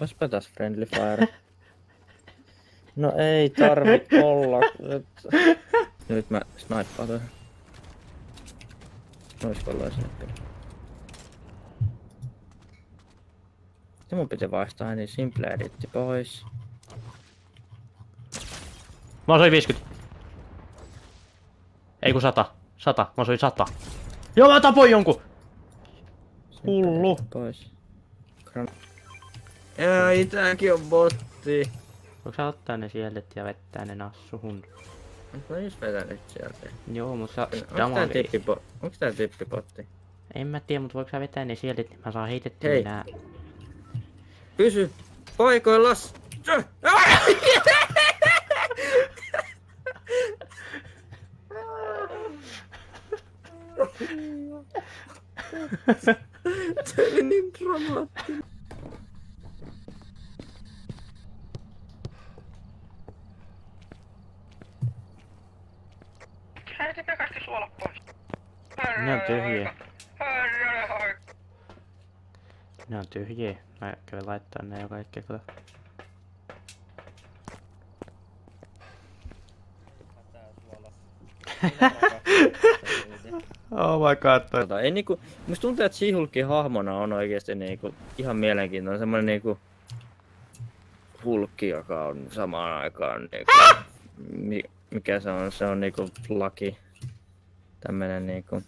Oispa taas Friendly Fire. No ei tarvi olla. Nyt mä snaippaan tuohon. Oisko ollaan snippi? Ja mun piti vaihtaa niin simple editti pois. Mä osuin 50. Ei kun 100. 100. Mä osuin 100. Joo mä tapoin jonkun! Hullu. Pois. Ei tääkin on botti. Voinko sä ottaa ne sielet ja vettää ne nassuhun? Mä just vetän nyt sieltä. Joo, mutta Onks tää tippipotti? En mä tiedä, mutta voiko sä vetää ne sielet, niin mä saan heitettyä nää. Pysy paikoillas! Se oli niin dramaattinen. Heitetään kaikki suolat pois. Ne on tyhjiä. Ne on tyhjiä. Mä kävin laittaa ne jo kaikki, kato. Oh my god. Ei niinku, musta tuntuu, että She-Hulkin hahmona on oikeesti niinku ihan mielenkiintoinen semmonen niinku Hulkki, joka on samaan aikaan niinku, mikä se on niinku laki. Tämmönen niinku